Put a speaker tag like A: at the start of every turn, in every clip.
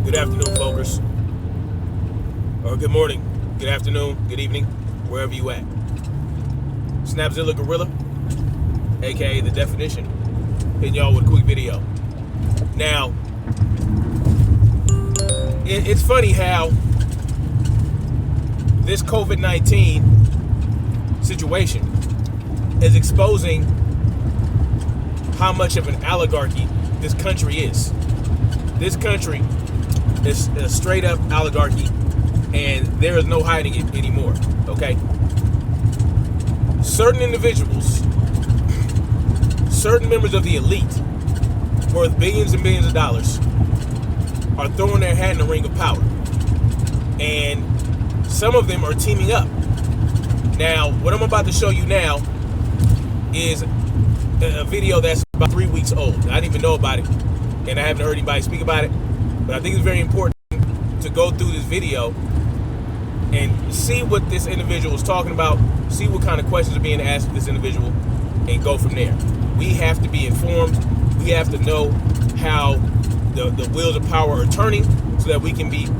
A: Good afternoon, folkers. Or good morning, good afternoon, good evening, wherever you at. Snapzilla Gorilla, aka The Definition, hitting y'all with a quick video. Now, it's funny how this COVID-19 situation is exposing how much of an oligarchy this country is. This country is a straight up oligarchy, and there is no hiding it anymore, okay? Certain individuals, certain members of the elite, worth billions and billions of dollars, are throwing their hat in the ring of power. And some of them are teaming up. Now, what I'm about to show you now is a video that's about 3 weeks old. I didn't even know about it, and I haven't heard anybody speak about it. But I think it's very important to go through this video and see what this individual is talking about, see what kind of questions are being asked of this individual, and go from there. We have to be informed. We have to know how the wheels of power are turning so that we can be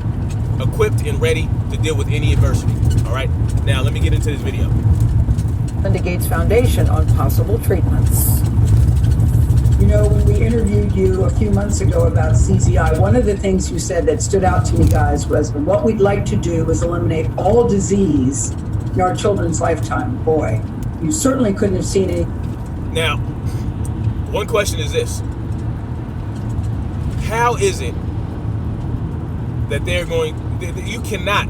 A: equipped and ready to deal with any adversity. All right? Now, let me get into this video.
B: Melinda Gates Foundation on possible treatments.
C: You know, when we interviewed you a few months ago about CZI, one of the things you said that stood out to me, guys, was what we'd like to do is eliminate all disease in our children's lifetime. Boy, you certainly couldn't have seen it.
A: Now, one question is this. How is it that you cannot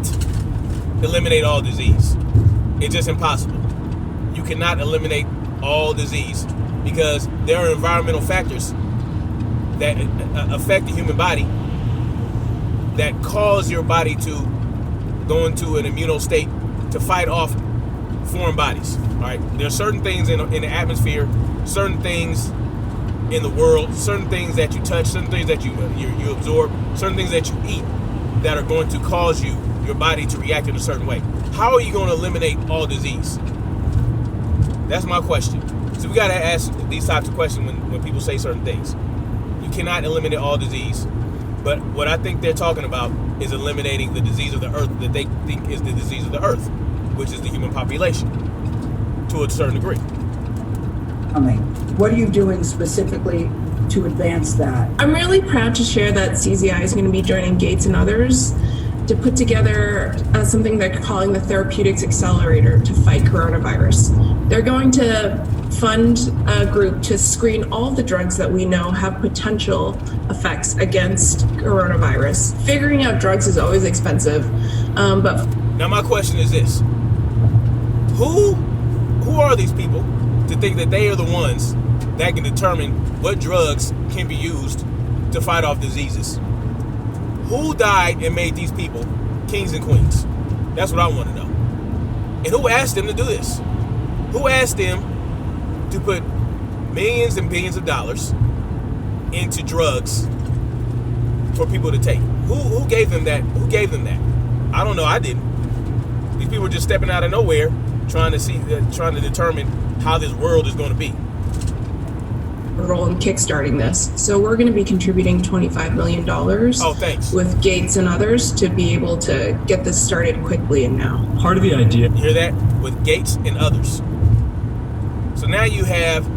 A: eliminate all disease? It's just impossible. You cannot eliminate all disease, because there are environmental factors that affect the human body that cause your body to go into an immuno state to fight off foreign bodies. All right, there are certain things in the atmosphere, certain things in the world, certain things that you touch, certain things that you absorb, certain things that you eat that are going to cause your body to react in a certain way. How are you going to eliminate all disease? That's my question. So we got to ask these types of questions when people say certain things. You cannot eliminate all disease, but what I think they're talking about is eliminating the disease of the earth that they think is the disease of the earth, which is the human population, to a certain degree.
C: What are you doing specifically to advance that?
D: I'm really proud to share that CZI is going to be joining Gates and others to put together something they're calling the Therapeutics Accelerator to fight coronavirus. They're going to fund a group to screen all the drugs that we know have potential effects against coronavirus. Figuring out drugs is always expensive, but...
A: Now my question is this. Who are these people to think that they are the ones that can determine what drugs can be used to fight off diseases? Who died and made these people kings and queens? That's what I want to know. And who asked them to do this? Who asked them to put millions and billions of dollars into drugs for people to take? Who gave them that? Who gave them that? I don't know. I didn't. These people are just stepping out of nowhere, trying to determine how this world is going to be.
D: Role in kickstarting this. So we're going to be contributing $25 million with Gates and others to be able to get this started quickly and now.
E: Part of the idea.
A: You hear that? With Gates and others. So now you have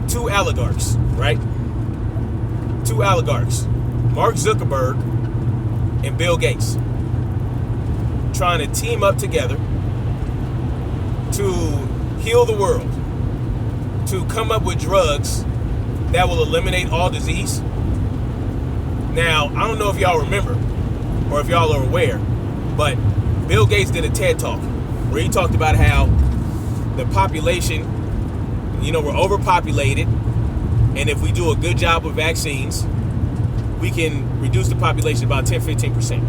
A: two oligarchs, right? Two oligarchs, Mark Zucherberg and Bill Gates, trying to team up together to heal the world, to come up with drugs that will eliminate all disease. Now, I don't know if y'all remember or if y'all are aware, but Bill Gates did a TED Talk where he talked about how the population, we're overpopulated, and if we do a good job with vaccines, we can reduce the population about 10-15%.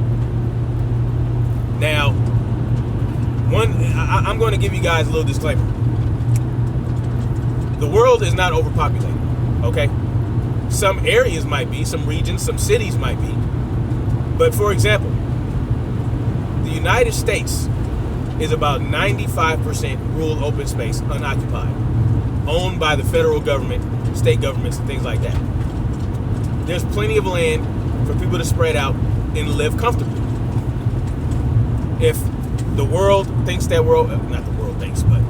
A: Now, I'm going to give you guys a little disclaimer. The world is not overpopulated, okay? Some areas might be, some regions, some cities might be. But for example, the United States is about 95% rural open space, unoccupied, owned by the federal government, state governments, and things like that. There's plenty of land for people to spread out and live comfortably. If the world thinks that not the world thinks, but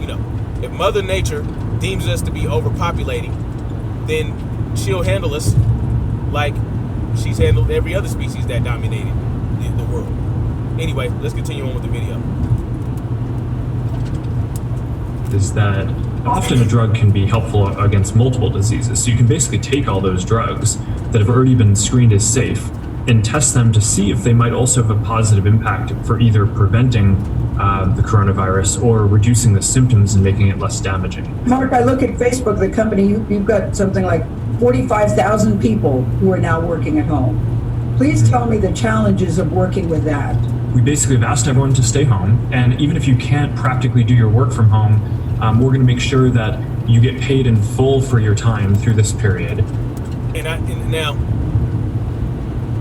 A: if Mother Nature deems us to be overpopulating, then she'll handle us like she's handled every other species that dominated the world. Anyway, let's continue on with the video.
E: Is that often a drug can be helpful against multiple diseases. So you can basically take all those drugs that have already been screened as safe and test them to see if they might also have a positive impact for either preventing the coronavirus or reducing the symptoms and making it less damaging.
C: Mark, I look at Facebook, the company, you've got something like 45,000 people who are now working at home. Please tell me the challenges of working with that.
E: We basically have asked everyone to stay home, and even if you can't practically do your work from home, we're going to make sure that you get paid in full for your time through this period.
A: And now,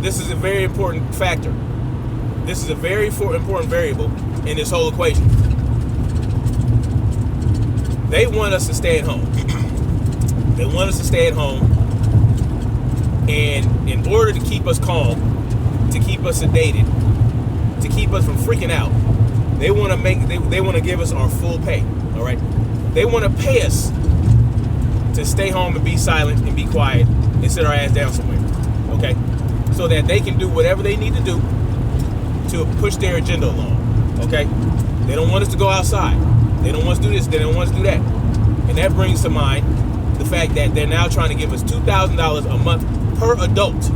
A: this is a very important factor. This is a very important variable in this whole equation. They want us to stay at home. They want us to stay at home, and in order to keep us calm, to keep us sedated, to keep us from freaking out, they want to give us our full pay. All right, they want to pay us to stay home and be silent and be quiet and sit our ass down somewhere. Okay, so that they can do whatever they need to do to push their agenda along. Okay, they don't want us to go outside. They don't want us to do this. They don't want us to do that. And that brings to mind the fact that they're now trying to give us $2,000 a month per adult,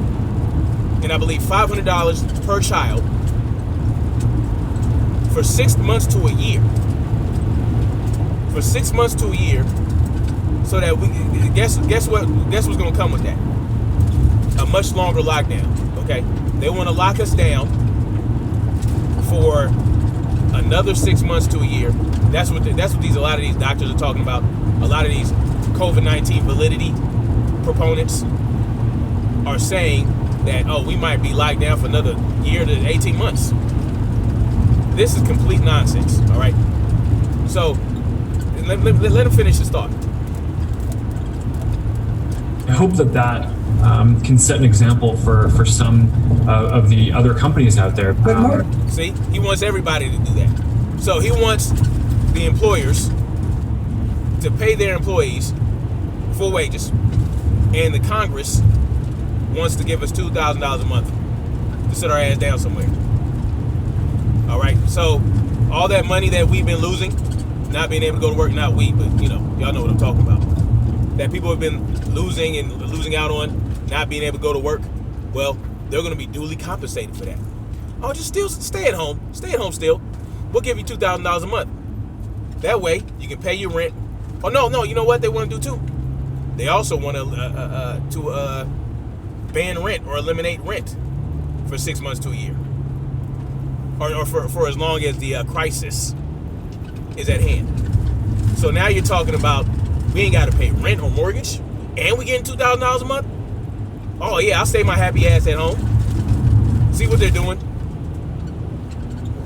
A: and I believe $500 per child for 6 months to a year. For 6 months to a year, so that we guess what's going to come with that? A much longer lockdown. Okay, they want to lock us down for another 6 months to a year. That's what a lot of these doctors are talking about. A lot of these COVID-19 validity proponents are saying that, we might be locked down for another year to 18 months. This is complete nonsense. All right. So let him finish his thought.
E: I hope that can set an example for some of the other companies out there.
A: See, he wants everybody to do that. So he wants the employers to pay their employees full wages, and the Congress wants to give us $2,000 a month to sit our ass down somewhere. All right, so all that money that we've been losing, not being able to go to work, not we, but y'all know what I'm talking about, that people have been losing out on, not being able to go to work, well, they're going to be duly compensated for that. Oh, just still stay at home still. We'll give you $2,000 a month. That way you can pay your rent. Oh no, you know what they want to do too? They also want to ban rent or eliminate rent for 6 months to a year, or for as long as the crisis is at hand. So now you're talking about we ain't got to pay rent or mortgage, and we getting $2,000 a month. Oh yeah, I'll stay my happy ass at home. See what they're doing?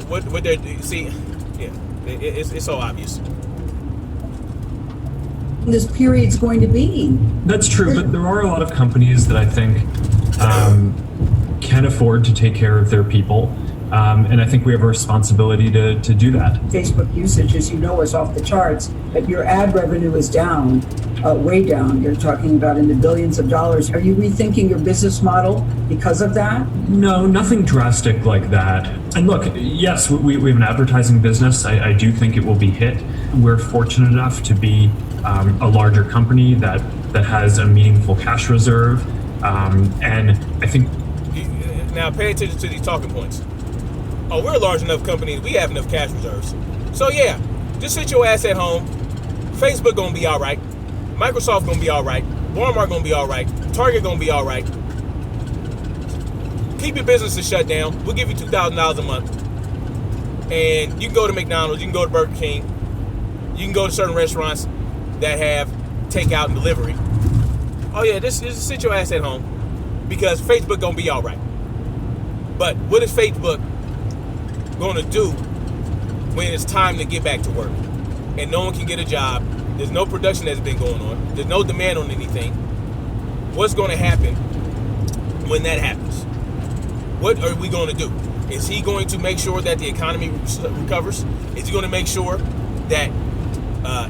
A: What they're see? Yeah, it's so obvious.
C: This period's going to be.
E: That's true, but there are a lot of companies that I think can afford to take care of their people, and I think we have a responsibility to do that.
C: Facebook usage, as you know, is off the charts, but your ad revenue is down, way down. You're talking about in the billions of dollars. Are you rethinking your business model because of that?
E: No, nothing drastic like that. And look, yes, we have an advertising business. I do think it will be hit. We're fortunate enough to be a larger company that has a meaningful cash reserve, and I think.
A: Now pay attention to these talking points. Oh, we're a large enough company. We have enough cash reserves. So yeah, just sit your ass at home. Facebook gonna be all right. Microsoft gonna be all right. Walmart gonna be all right. Target gonna be all right. Keep your businesses shut down. We'll give you $2,000 a month, and you can go to McDonald's. You can go to Burger King. You can go to certain restaurants that have takeout and delivery. Oh yeah, just sit your ass at home, because Facebook gonna be all right. But what is Facebook going to do when it's time to get back to work and no one can get a job? There's no production that's been going on. There's no demand on anything. What's going to happen when that happens? What are we going to do? Is he going to make sure that the economy recovers? Is he going to make sure that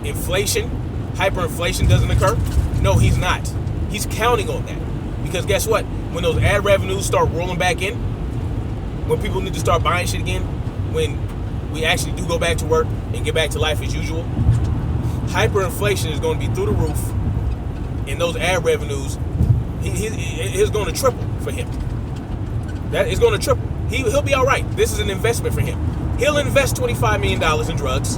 A: inflation, hyperinflation doesn't occur? No, he's not. He's counting on that. Because guess what? When those ad revenues start rolling back in, when people need to start buying shit again, when we actually do go back to work and get back to life as usual, hyperinflation is going to be through the roof, and those ad revenues, it's going to triple for him. That is going to triple. He'll be all right. This is an investment for him. He'll invest $25 million in drugs,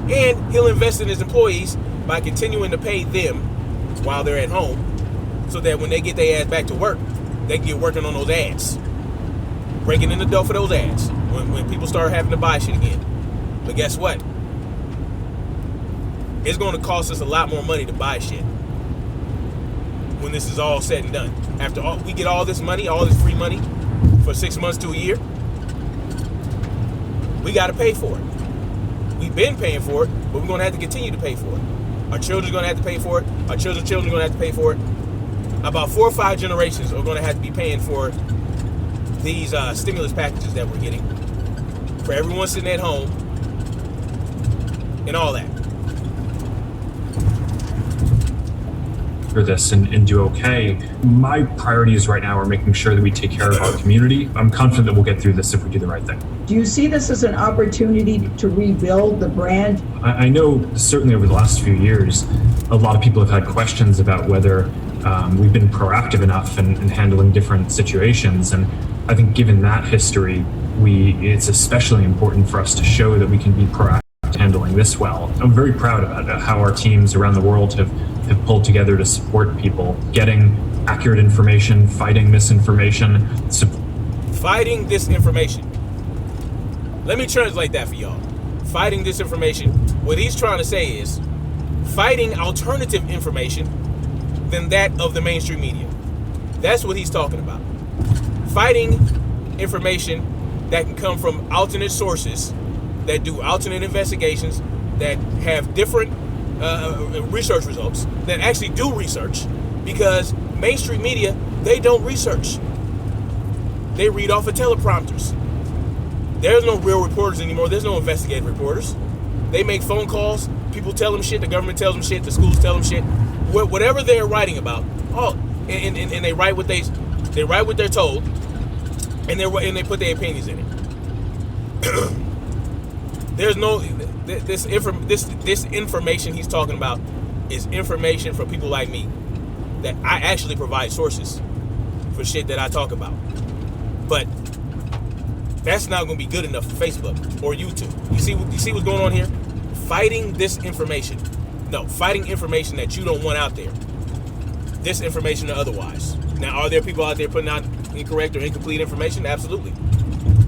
A: and he'll invest in his employees by continuing to pay them while they're at home, so that when they get their ass back to work, they can get working on those ads, breaking in the dough for those ads when people start having to buy shit again. But guess what? It's going to cost us a lot more money to buy shit when this is all said and done. After all, we get all this money, all this free money for 6 months to a year, we got to pay for it. We've been paying for it, but we're going to have to continue to pay for it. Our children are going to have to pay for it. Our children's children are going to have to pay for it. About 4 or 5 generations are going to have to be paying for these stimulus packages that we're getting for everyone sitting at home and all that.
E: For this and do okay. My priorities right now are making sure that we take care of our community. I'm confident that we'll get through this if we do the right thing.
C: Do you see this as an opportunity to rebuild the brand?
E: I know certainly over the last few years, a lot of people have had questions about whether we've been proactive enough in handling different situations. And I think given that history, it's especially important for us to show that we can be proactive handling this well. I'm very proud about how our teams around the world have pulled together to support people, getting accurate information, fighting misinformation.
A: Fighting disinformation. Let me translate that for y'all. Fighting disinformation. What he's trying to say is fighting alternative information than that of the mainstream media. That's what he's talking about. Fighting information that can come from alternate sources that do alternate investigations, that have different research results, that actually do research, because mainstream media, they don't research. They read off of teleprompters. There's no real reporters anymore. There's no investigative reporters. They make phone calls. People tell them shit. The government tells them shit. The schools tell them shit. Whatever they're writing about, and they write what they're told, and they put their opinions in it. There's no this information he's talking about is information for people like me, that I actually provide sources for shit that I talk about. But that's not going to be good enough for Facebook or YouTube. You see what's going on here? Fighting disinformation. No, fighting information that you don't want out there. Disinformation or otherwise. Now, are there people out there putting out incorrect or incomplete information? Absolutely.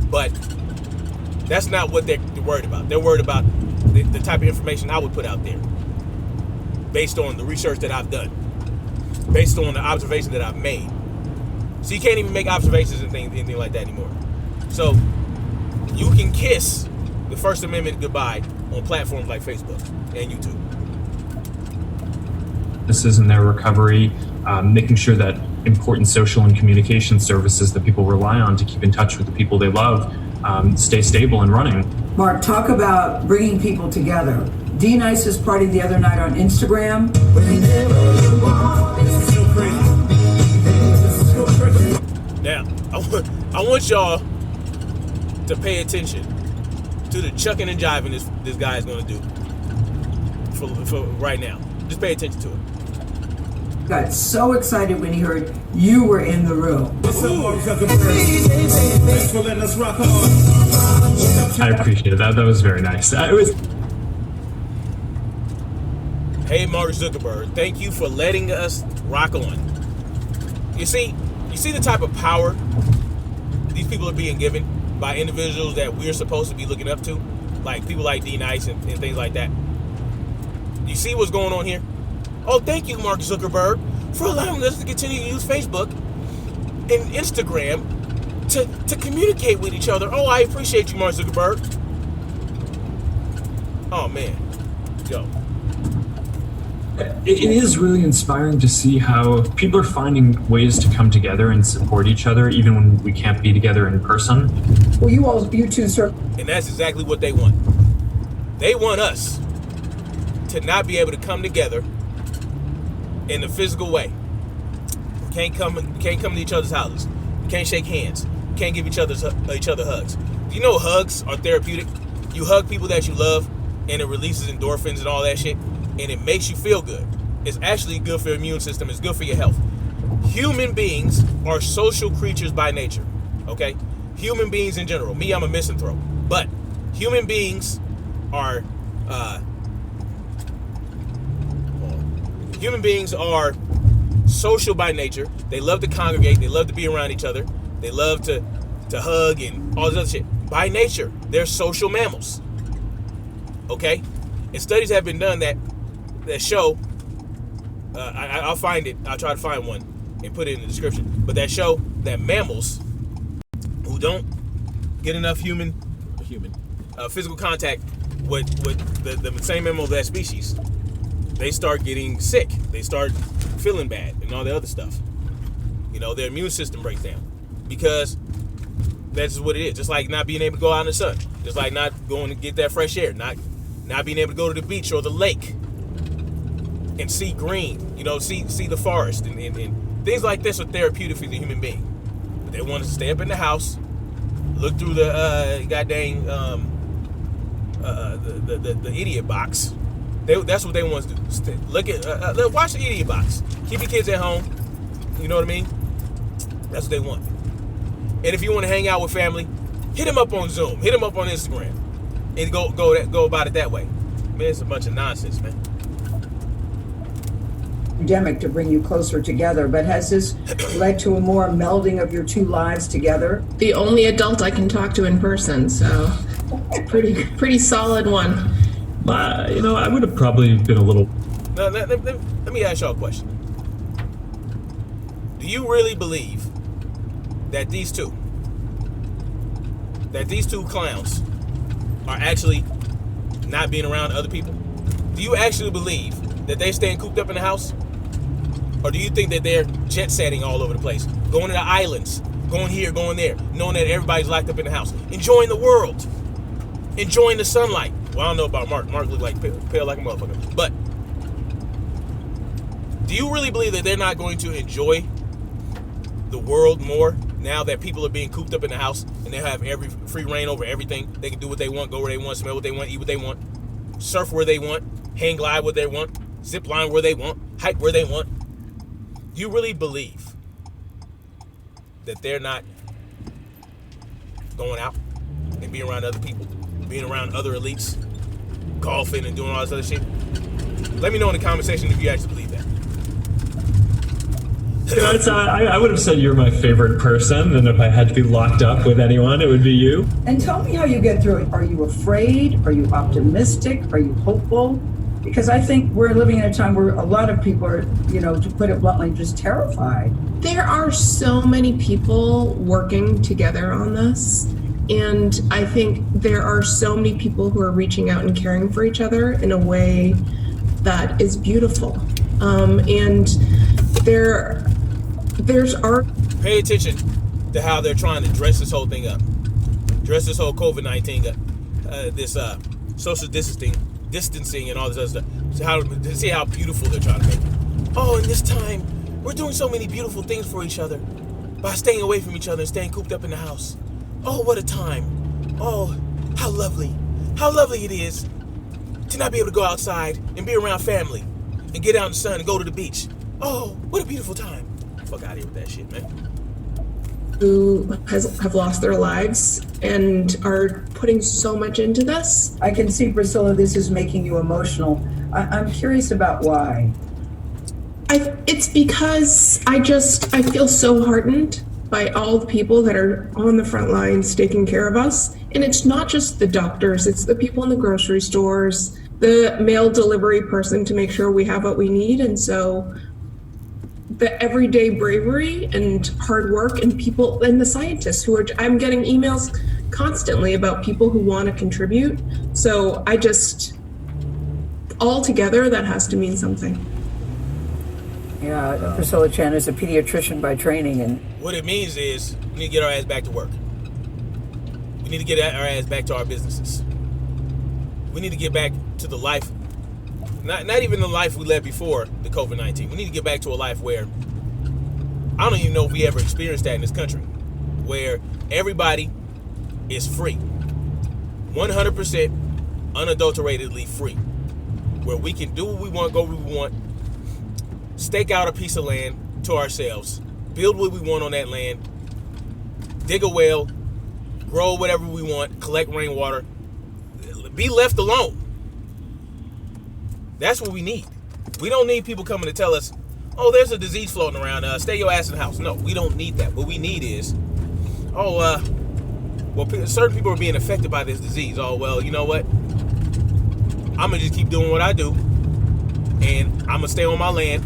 A: But that's not what they're worried about. They're worried about the type of information I would put out there, based on the research that I've done, based on the observations that I've made. So you can't even make observations and anything like that anymore. So you can kiss the First Amendment goodbye on platforms like Facebook and YouTube.
E: This is in their recovery, making sure that important social and communication services that people rely on to keep in touch with the people they love stay stable and running.
B: Mark, talk about bringing people together. D-Nice's party the other night on Instagram.
A: Now, I want y'all to pay attention to the chucking and jiving this guy is going to do for right now. Just pay attention to it.
B: Got so excited when he heard you were in the room.
E: I appreciate that. That was very nice.
A: Hey, Mark Zuckerberg, thank you for letting us rock on. You see the type of power these people are being given by individuals that we're supposed to be looking up to, like people like D-Nice and things like that. You see what's going on here? Oh, thank you, Mark Zuckerberg, for allowing us to continue to use Facebook and Instagram to communicate with each other. Oh, I appreciate you, Mark Zuckerberg. Oh, man. Yo.
E: It is really inspiring to see how people are finding ways to come together and support each other, even when we can't be together in person.
C: Well, you two, sir.
A: And that's exactly what they want. They want us to not be able to come together in a physical way. We can't come to each other's houses. We can't shake hands. We can't give each other hugs. Do you know hugs are therapeutic? You hug people that you love, and it releases endorphins and all that shit, and it makes you feel good. It's actually good for your immune system. It's good for your health. Human beings are social creatures by nature, okay? Human beings in general. Me, I'm a misanthrope. But human beings are social by nature. They love to congregate. They love to be around each other. They love to hug and all this other shit. By nature, they're social mammals. Okay? And studies have been done that show, I'll find it. I'll try to find one and put it in the description. But that show that mammals who don't get enough physical contact with the same mammal of that species, they start getting sick. They start feeling bad and all the other stuff. You know, their immune system breaks down because that's what it is. Just like not being able to go out in the sun, just like not going to get that fresh air, not being able to go to the beach or the lake and see green, you know, see the forest and things like this are therapeutic for the human being. But they want us to stay up in the house, look through the goddamn the idiot box. That's what they want us to do. Look at watch the idiot box. Keep your kids at home. You know what I mean? That's what they want. And if you want to hang out with family, hit them up on Zoom. Hit them up on Instagram. And go about it that way. Man, it's a bunch of nonsense, man.
C: Pandemic to bring you closer together, but has this led to a more melding of your two lives together?
D: The only adult I can talk to in person, so it's a pretty solid one.
E: I would have probably been a little...
A: Now, let me ask y'all a question. Do you really believe that these two clowns are actually not being around other people? Do you actually believe that they're staying cooped up in the house? Or do you think that they're jet setting all over the place, going to the islands, going here, going there, knowing that everybody's locked up in the house, enjoying the world, enjoying the sunlight? Well, I don't know about Mark. Mark looked like pale like a motherfucker. But do you really believe that they're not going to enjoy the world more now that people are being cooped up in the house and they have every free reign over everything? They can do what they want, go where they want, smell what they want, eat what they want, surf where they want, hang glide where they want, zip line where they want, hike where they want. Do you really believe that they're not going out and being around other people, being around other elites, golfing and doing all this other shit? Let me know in the comment section if you actually believe that.
E: I would have said you're my favorite person, and if I had to be locked up with anyone, it would be you.
C: And tell me how you get through it. Are you afraid? Are you optimistic? Are you hopeful? Because I think we're living in a time where a lot of people are, to put it bluntly, just terrified.
D: There are so many people working together on this. And I think there are so many people who are reaching out and caring for each other in a way that is beautiful. And there's art.
A: Pay attention to how they're trying to dress this whole thing up. Dress this whole COVID-19 up. This social distancing and all this other stuff. See how beautiful they're trying to make it. Oh, in this time, we're doing so many beautiful things for each other by staying away from each other and staying cooped up in the house. Oh, what a time. Oh, how lovely. How lovely it is to not be able to go outside and be around family and get out in the sun and go to the beach. Oh, what a beautiful time. Fuck out of here with that shit, man.
D: Who have lost their lives and are putting so much into this.
C: I can see, Priscilla, this is making you emotional. I'm curious about why.
D: It's because I feel so heartened by all the people that are on the front lines taking care of us. And it's not just the doctors, it's the people in the grocery stores, the mail delivery person to make sure we have what we need. And so the everyday bravery and hard work and people and the scientists who are, I'm getting emails constantly about people who want to contribute. So all together, that has to mean something.
B: Yeah, Priscilla Chan is a pediatrician by training, and
A: What it means is we need to get our ass back to work. We need to get our ass back to our businesses. We need to get back to the life, not even the life we led before the COVID-19. We need to get back to a life where, I don't even know if we ever experienced that in this country, where everybody is free. 100% unadulteratedly free. Where we can do what we want, go where we want, stake out a piece of land to ourselves, build what we want on that land, dig a well, grow whatever we want, collect rainwater, be left alone. That's what we need. We don't need people coming to tell us, oh, there's a disease floating around, stay your ass in the house. No, we don't need that. What we need is, certain people are being affected by this disease. Oh, well, you know what? I'm going to just keep doing what I do, and I'm going to stay on my land.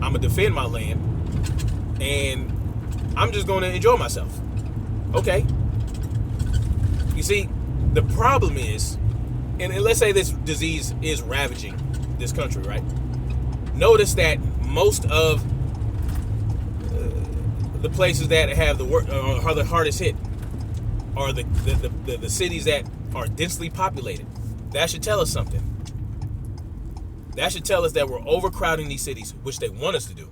A: I'm going to defend my land, and I'm just going to enjoy myself. Okay. You see, the problem is, and let's say this disease is ravaging this country, right? Notice that most of the places that have are the hardest hit are the cities that are densely populated. That should tell us something. That should tell us that we're overcrowding these cities, which they want us to do.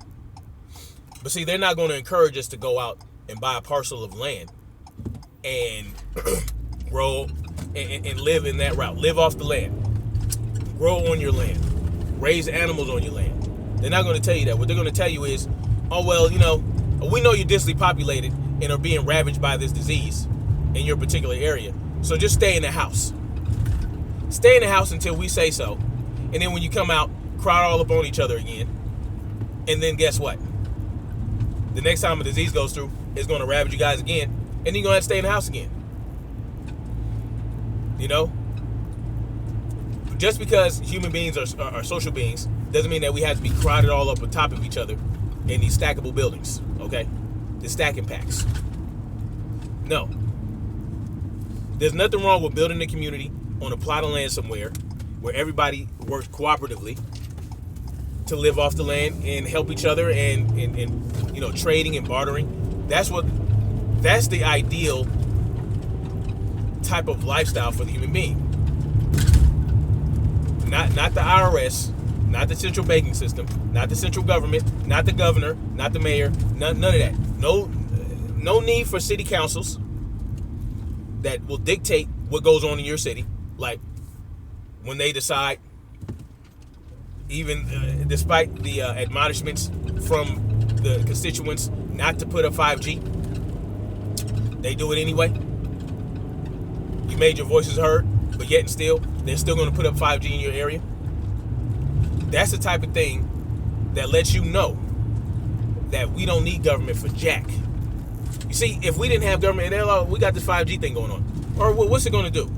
A: But see, they're not going to encourage us to go out and buy a parcel of land and grow and live in that route. Live off the land. Grow on your land. Raise animals on your land. They're not going to tell you that. What they're going to tell you is, oh, well, you know, we know you're densely populated and are being ravaged by this disease in your particular area. So just stay in the house. Stay in the house until we say so. And then when you come out, crowd all up on each other again. And then guess what? The next time a disease goes through, it's going to ravage you guys again. And then you're going to have to stay in the house again. You know? Just because human beings are social beings doesn't mean that we have to be crowded all up on top of each other in these stackable buildings. Okay? The stacking packs. No. There's nothing wrong with building a community on a plot of land somewhere where everybody works cooperatively to live off the land and help each other and you know, trading and bartering. That's the ideal type of lifestyle for the human being. Not the IRS, not the central banking system, not the central government, not the governor, not the mayor, none of that. No need for city councils that will dictate what goes on in your city. Like when they decide, even despite the admonishments from the constituents not to put up 5G, they do it anyway. You made your voices heard, but yet and still, they're still going to put up 5G in your area. That's the type of thing that lets you know that we don't need government for jack. You see, if we didn't have government, we got this 5G thing going on. Or what's it going to do?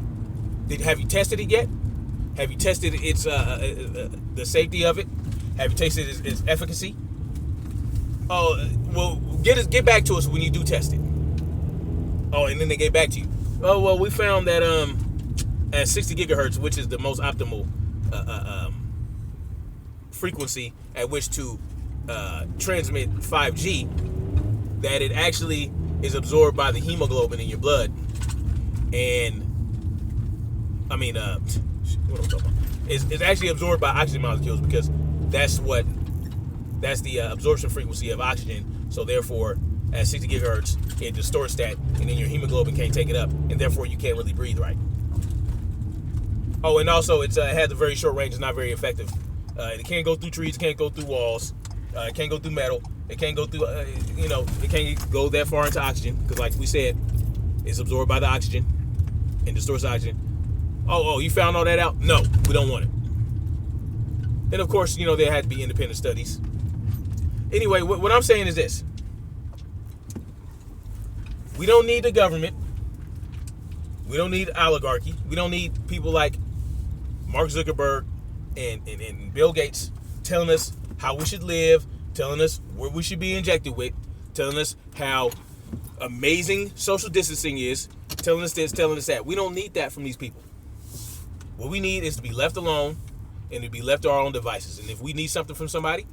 A: Have you tested it yet? Have you tested its the safety of it? Have you tasted its efficacy? Oh, well, get back to us when you do test it. Oh, and then they get back to you. Oh, well, we found that at 60 gigahertz, which is the most optimal frequency at which to transmit 5G, that it actually is absorbed by the hemoglobin in your blood. And I mean, what am I talking about? It's actually absorbed by oxygen molecules, because that's the absorption frequency of oxygen. So therefore, at 60 gigahertz, it distorts that, and then your hemoglobin can't take it up, and therefore you can't really breathe right. Oh, and also it has a very short range. It's not very effective. It can't go through trees. It can't go through walls. It can't go through metal. It can't go through, it can't go that far into oxygen, because like we said, it's absorbed by the oxygen and distorts oxygen. Oh, you found all that out? No, we don't want it. And of course, there had to be independent studies. Anyway, what I'm saying is this. We don't need the government. We don't need oligarchy. We don't need people like Mark Zuckerberg and Bill Gates telling us how we should live, telling us where we should be injected with, telling us how amazing social distancing is, telling us this, telling us that. We don't need that from these people. What we need is to be left alone and to be left to our own devices. And if we need something from somebody,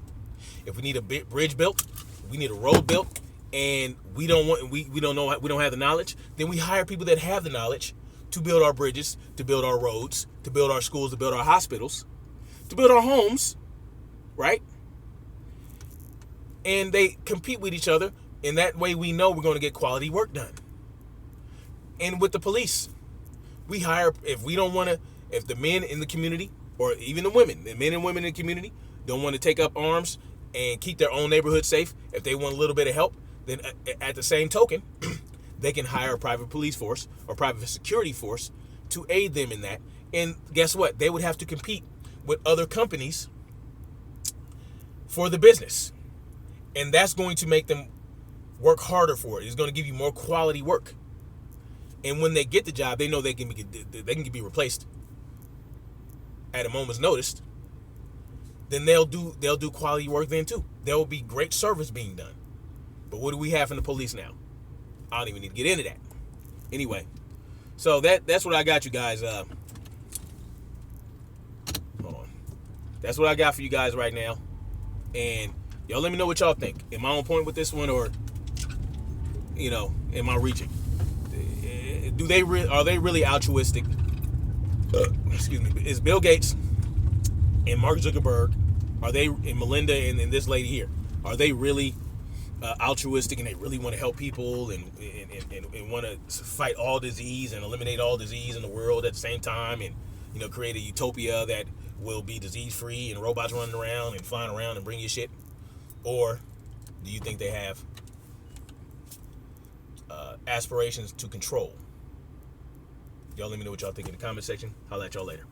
A: if we need a bridge built, we need a road built, and we don't have the knowledge, then we hire people that have the knowledge to build our bridges, to build our roads, to build our schools, to build our hospitals, to build our homes, right? And they compete with each other, and that way we know we're going to get quality work done. And with the police, we hire, if the men in the community, or even the men and women in the community don't want to take up arms and keep their own neighborhood safe, if they want a little bit of help, then at the same token, they can hire a private police force or private security force to aid them in that. And guess what? They would have to compete with other companies for the business. And that's going to make them work harder for it. It's going to give you more quality work. And when they get the job, they know they can be replaced at a moment's notice. Then they'll do quality work then too. There will be great service being done. But what do we have from the police now? I don't even need to get into that. Anyway, so that's what I got you guys. Hold on. That's what I got for you guys right now. And y'all let me know what y'all think. Am I on point with this one, or am I reaching? Are they really altruistic? Excuse me. Is Bill Gates and Mark Zucherberg, and Melinda and this lady here, are they really altruistic, and they really want to help people and want to fight all disease and eliminate all disease in the world at the same time, and create a utopia that will be disease free and robots running around and flying around and bring you shit? Or do you think they have aspirations to control? Y'all let me know what y'all think in the comment section. I'll let y'all later.